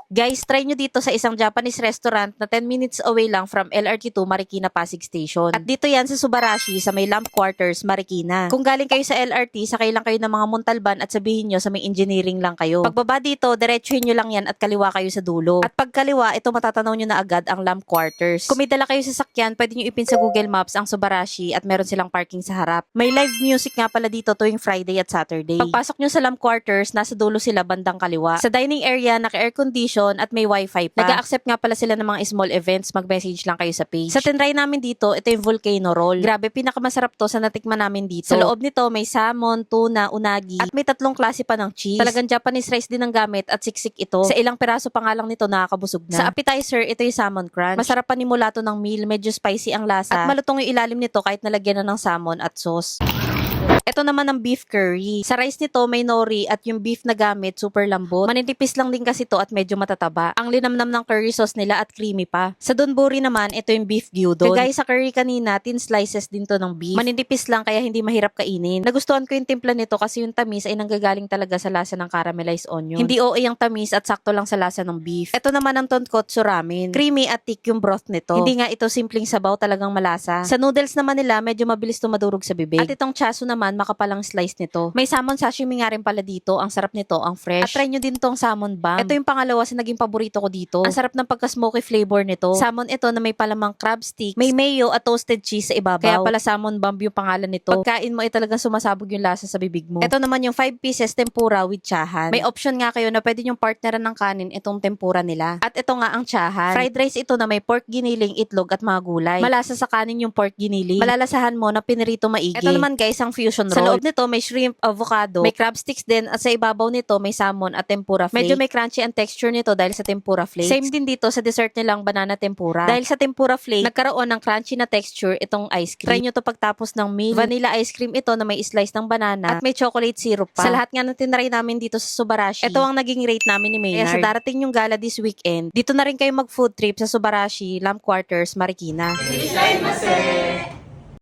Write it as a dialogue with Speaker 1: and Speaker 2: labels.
Speaker 1: Guys, try nyo dito sa isang Japanese restaurant na 10 minutes away lang from LRT2 Marikina Pasig Station. At dito yan sa Subarashi sa may Lamp Quarters, Marikina. Kung galing kayo sa LRT, sakay lang kayo ng mga Montalban at sabihin nyo sa may engineering lang kayo. Pagbaba dito, diretsuhin nyo lang yan at kaliwa kayo sa dulo. At pag kaliwa, ito matatanaw nyo na agad ang Lamp Quarters. Kung may dala kayo sa sakyan, pwede nyo ipin sa Google Maps ang Subarashi at meron silang parking sa harap. May live music nga pala dito tuwing Friday at Saturday. Pagpasok nyo sa Lamp Quarters, nasa dulo sila bandang kaliwa. Sa dining area, naka-air condition at may wifi pa. Nag-a-accept nga pala sila ng mga small events, mag-message lang kayo sa page. Sa tinry namin dito, ito yung volcano roll. Grabe, pinakamasarap to sa natikman namin dito. Sa loob nito, may salmon, tuna, unagi, at may 3 klase pa ng cheese. Talagang Japanese rice din ang gamit at siksik ito. Sa ilang peraso pa nga lang nito, nakakabusog na. Sa appetizer, ito yung salmon crunch. Masarap panimula to ng meal, medyo spicy ang lasa. At malutong yung ilalim nito kahit nalagyan na ng salmon at sauce. Ito naman ang beef curry. Sa rice nito may nori at yung beef na gamit super lambot. Maninipis lang din kasi to at medyo matataba. Ang linamnam ng curry sauce nila at creamy pa. Sa donburi naman, ito yung beef gyudon. Kagaya sa curry kanina, thin slices din to ng beef. Maninipis lang kaya hindi mahirap kainin. Nagustuhan ko yung timpla nito kasi yung tamis ay nanggagaling talaga sa lasa ng caramelized onion. Hindi OA ang tamis at sakto lang sa lasa ng beef. Ito naman ang tonkotsu ramen. Creamy at thick yung broth nito. Hindi nga ito simpleng sabaw, talagang malasa. Sa noodles naman nila, medyo mabilis to madurog sa bibig. At itong chasu naman, makapalang slice nito. May salmon sashimi nga rin pala dito. Ang sarap nito, ang fresh. At try nyo din tong salmon bomb. Ito yung pangalawa sa naging paborito ko dito. Ang sarap ng pagka-smoky flavor nito. Salmon ito na may palamang crab stick, may mayo at toasted cheese sa ibabaw. Kaya pala salmon bomb yung pangalan nito. Pagkain mo ay talagang sumasabog yung lasa sa bibig mo. Ito naman yung 5 pieces tempura with chahan. May option nga kayo na pwede yung partneran ng kanin itong tempura nila. At ito nga ang chahan. Fried rice ito na may pork giniling, itlog at mga gulay. Malasa sa kanin yung pork giniling. Malalasahan mo na pinirito maigi. Ito naman guys ang fusion roll. Sa loob nito may shrimp, avocado, may crab sticks din at sa ibabaw nito may salmon at tempura flake. Medyo may crunchy ang texture nito dahil sa tempura flakes. Same din dito sa dessert nilang banana tempura. Dahil sa tempura flake, nagkaroon ng crunchy na texture itong ice cream. Try nyo to pagtapos ng meal. Vanilla ice cream ito na may slice ng banana at may chocolate syrup pa. Sa lahat nga na tinry namin dito sa Subarashi, ito ang naging rate namin ni Maynard. Kaya sa darating yung gala this weekend, dito na rin kayo mag food trip sa Subarashi, Lamp Quarters, Marikina.